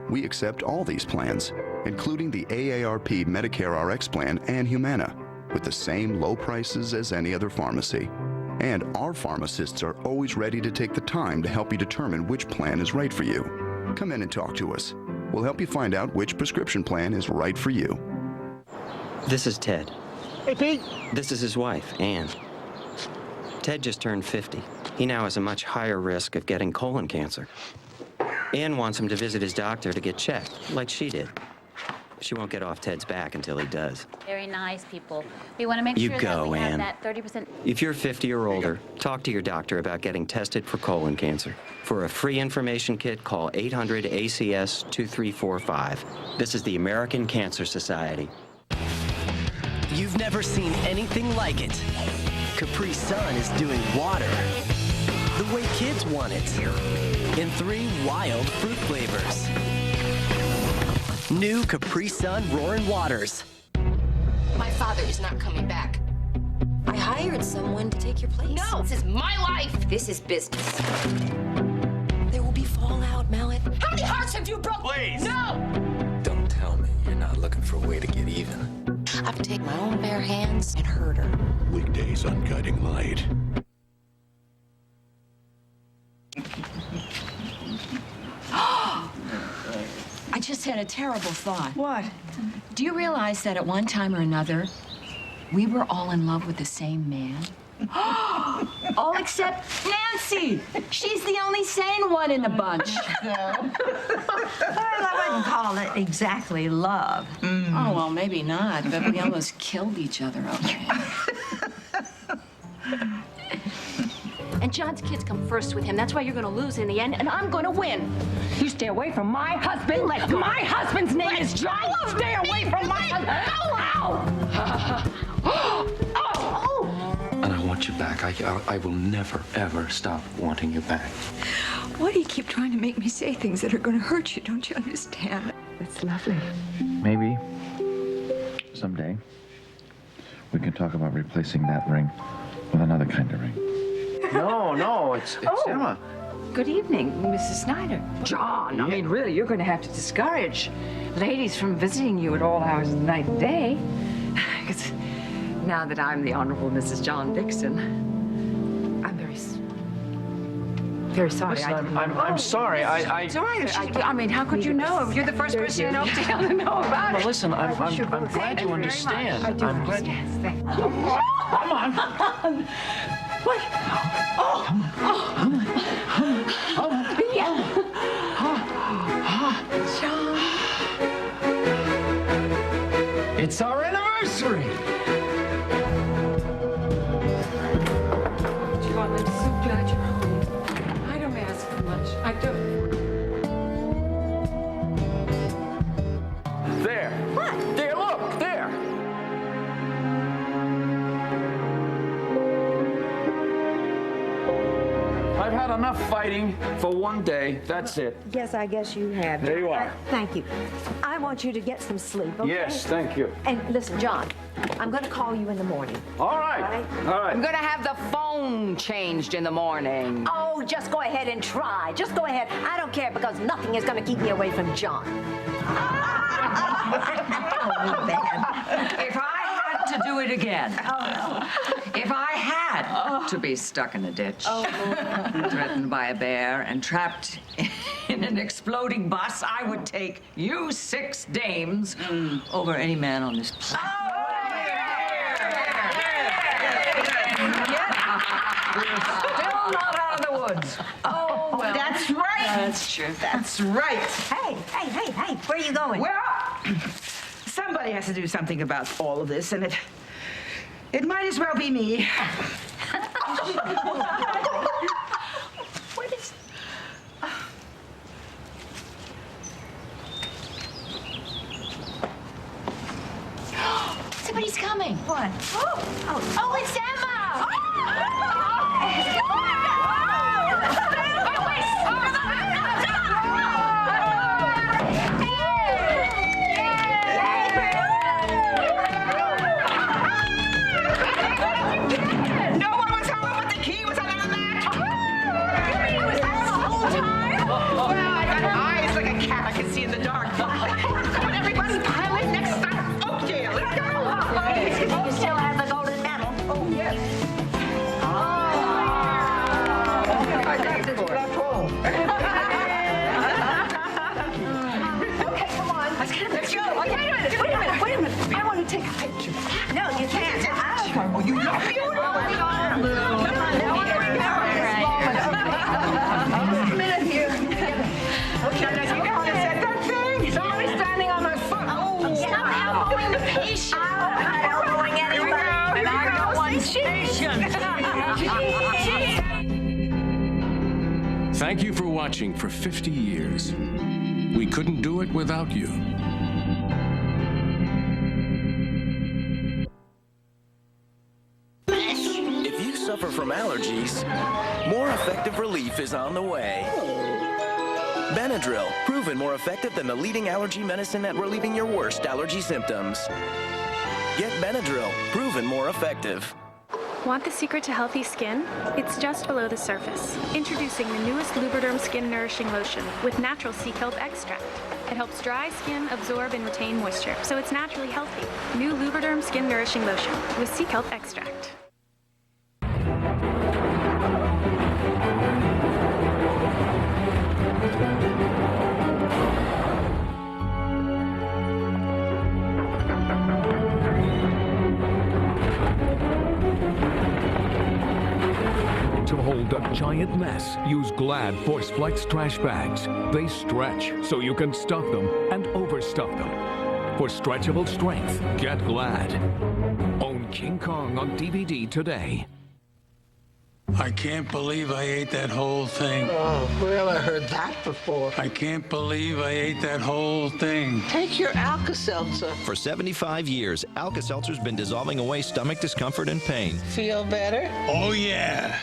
We accept all these plans, including the AARP Medicare RX plan and Humana, with the same low prices as any other pharmacy. And our pharmacists are always ready to take the time to help you determine which plan is right for you. Come in and talk to us. We'll help you find out which prescription plan is right for you. This is Ted. Hey, Pete. This is his wife, Ann. Ted just turned 50. He now has a much higher risk of getting colon cancer. Ann wants him to visit his doctor to get checked, like she did. She won't get off Ted's back until he does. Very nice people. We want to make You sure go, that we Ann. have that 30%. If you're 50 or older, talk to your doctor about getting tested for colon cancer. For a free information kit, call 800-ACS-2345. This is the American Cancer Society. You've never seen anything like it. Capri Sun is doing water the way kids want it, in 3 wild fruit flavors. New Capri Sun Roaring Waters. My father is not coming back. I hired someone to take your place. No, this is my life. This is business. There will be fallout, Mallet. How many hearts have you broken? Please. No! Don't tell me you're not looking for a way to get even. I have to take my own bare hands and hurt her. Weekdays on Guiding Light. I just had a terrible thought. What? Do you realize that at one time or another, we were all in love with the same man? All except Nancy. She's the only sane one in the bunch. Well, I wouldn't call it exactly love. Oh, well, maybe not, but we almost killed each other over it. And John's kids come first with him. That's why you're gonna lose in the end, and I'm gonna win. You stay away from my husband. My husband's name is John. Stay away from my husband. And I want you back. I will never, ever stop wanting you back. Why do you keep trying to make me say things that are going to hurt you? Don't you understand? It's lovely. Maybe someday we can talk about replacing that ring with another kind of ring. No, it's Emma. Good evening, Mrs. Snyder. John, I mean, really, you're going to have to discourage ladies from visiting you at all hours of the night and day. Because now that I'm the Honorable Mrs. John Dixon, I'm very sorry. Listen, I'm sorry. It's all right. I mean, how could you know? You're the first person in Oakdale to know about it. Well, listen, I'm glad you understand. I'm glad. Come on. What? John. It's our anniversary. John, I'm so glad you're home. I don't ask for much. I don't. There. What? There, look, there. I've had enough fighting for one day. That's it. Yes, I guess you have. There you are. Thank you. I want you to get some sleep, okay? Yes, thank you. And listen, John, I'm going to call you in the morning. All right. All right. I'm going to have the phone changed in the morning. Oh, just go ahead and try. Just go ahead. I don't care because nothing is going to keep me away from John. If I had to do it again, if I had to be stuck in a ditch, threatened by a bear, and trapped in an exploding bus, I would take you 6 dames over any man on this planet. Still not out of the woods. Oh, well. That's right. That's true. That's right. Hey, where are you going? Well, somebody has to do something about all of this, and it might as well be me. What is... Somebody's coming. What? Oh, it's Emma! No one was home, but the key was under the mat. It was there the whole time? Well, I got eyes like a cat. I can see in the dark. Come on, everybody, pile in next stop, Oakdale. Let's go. You still have the golden medal. Oh, yes. I got this platform. Okay, come on. Let's go. Wait a minute. I want to take a picture. No, you can't. Oh, you know a minute here. Okay, now you got to set that thing. Somebody's standing on my foot. Oh, Stop elbowing the patient. I'm elbowing anybody. And I got one station. Thank you for watching for 50 years. We couldn't do it without you. If you suffer from allergies, more effective relief is on the way. Benadryl, proven more effective than the leading allergy medicine at relieving your worst allergy symptoms. Get Benadryl, proven more effective. Want the secret to healthy skin? It's just below the surface. Introducing the newest Lubriderm Skin Nourishing Lotion with natural sea kelp extract. It helps dry skin absorb and retain moisture, so it's naturally healthy. New Lubriderm Skin Nourishing Lotion with sea kelp extract. To hold a giant mess, use Glad Force Flex trash bags. They stretch so you can stuff them and overstuff them. For stretchable strength, get Glad. Own King Kong on DVD today. I can't believe I ate that whole thing. Oh, well, I heard that before. I can't believe I ate that whole thing. Take your Alka-Seltzer. For 75 years, Alka-Seltzer's been dissolving away stomach discomfort and pain. Feel better? Oh, yeah.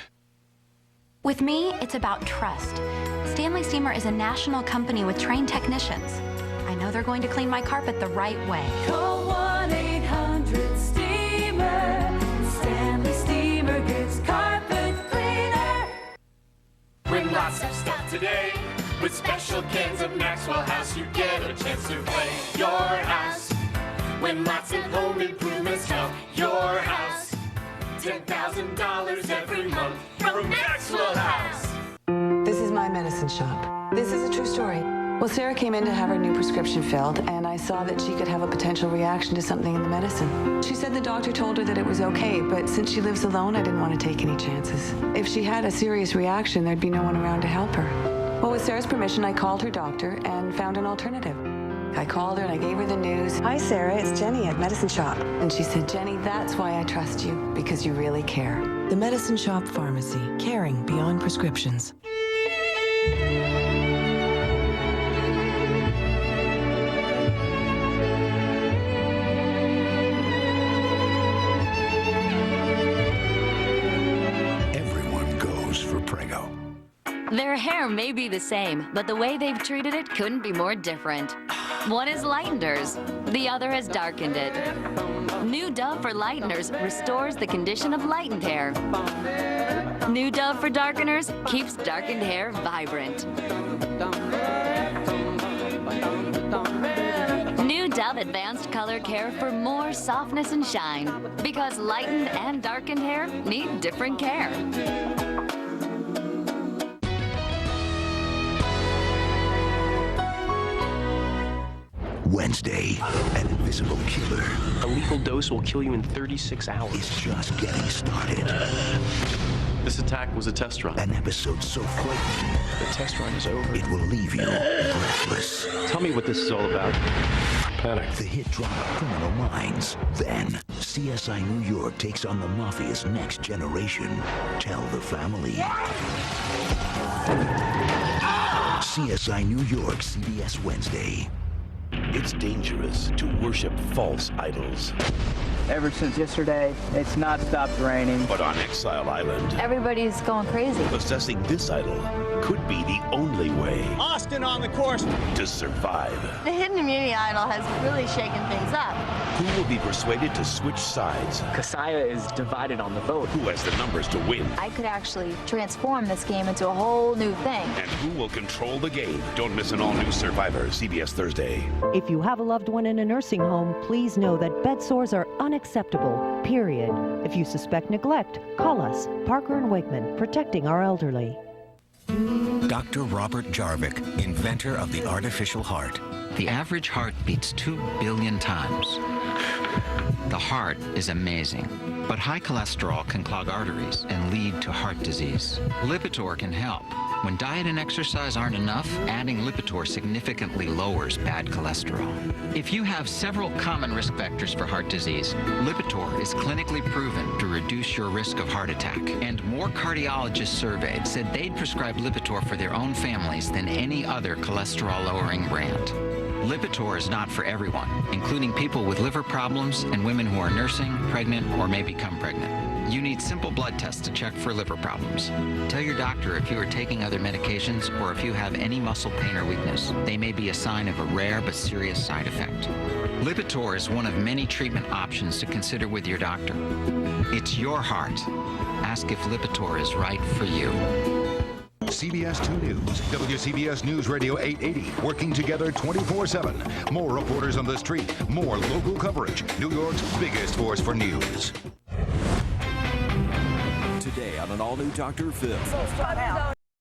With me, it's about trust. Stanley Steamer is a national company with trained technicians. I know they're going to clean my carpet the right way. Call 1-800-STEAMER. Stanley Steamer gets carpet cleaner. Win lots of stuff today. With special cans of Maxwell House, you get a chance to play your house. Win lots of home improvements, help your house. $10,000 every month from Maxwell House. This is my medicine shop. This is a true story. Well, Sarah came in to have her new prescription filled, and I saw that she could have a potential reaction to something in the medicine. She said the doctor told her that it was okay, but since she lives alone, I didn't want to take any chances. If she had a serious reaction, there'd be no one around to help her. Well, with Sarah's permission, I called her doctor and found an alternative. I called her and I gave her the news. Hi, Sarah, it's Jenny at Medicine Shop. And she said, Jenny, that's why I trust you, because you really care. The Medicine Shop Pharmacy, caring beyond prescriptions. Their hair may be the same, but the way they've treated it couldn't be more different. One has lightened hers, the other has darkened it. New Dove for Lighteners restores the condition of lightened hair. New Dove for Darkeners keeps darkened hair vibrant. New Dove Advanced Color Care for more softness and shine, because lightened and darkened hair need different care. Wednesday, an invisible killer. A lethal dose will kill you in 36 hours. It's just getting started. This attack was a test run. An episode so frightening. The test run is over. It will leave you breathless. Tell me what this is all about. Panic. The hit drama Criminal Minds. Then, CSI New York takes on the Mafia's next generation. Tell the family. CSI New York, CBS Wednesday. It's dangerous to worship false idols. Ever since yesterday, it's not stopped raining. But on Exile Island, Everybody's going crazy. possessing this idol could be the only way Austin on the course. to survive. The hidden immunity idol has really shaken things up. Who will be persuaded to switch sides? Kasaya is divided on the vote. Who has the numbers to win? I could actually transform this game into a whole new thing. And who will control the game? Don't miss an all-new Survivor, CBS Thursday. If you have a loved one in a nursing home, please know that bed sores are unacceptable, period. If you suspect neglect, call us, Parker and Wakeman, protecting our elderly. Dr. Robert Jarvik, inventor of the artificial heart. The average heart beats 2 billion times. The heart is amazing, but high cholesterol can clog arteries and lead to heart disease. Lipitor can help. When diet and exercise aren't enough, adding Lipitor significantly lowers bad cholesterol. If you have several common risk factors for heart disease, Lipitor is clinically proven to reduce your risk of heart attack. And more cardiologists surveyed said they'd prescribe Lipitor for their own families than any other cholesterol-lowering brand. Lipitor is not for everyone, including people with liver problems and women who are nursing, pregnant, or may become pregnant. You need simple blood tests to check for liver problems. Tell your doctor if you are taking other medications or if you have any muscle pain or weakness. They may be a sign of a rare but serious side effect. Lipitor is one of many treatment options to consider with your doctor. It's your heart. Ask if Lipitor is right for you. CBS 2 News, WCBS News Radio 880, working together 24/7. More reporters on the street, more local coverage. New York's biggest force for news. Today on an all-new Dr. Phil.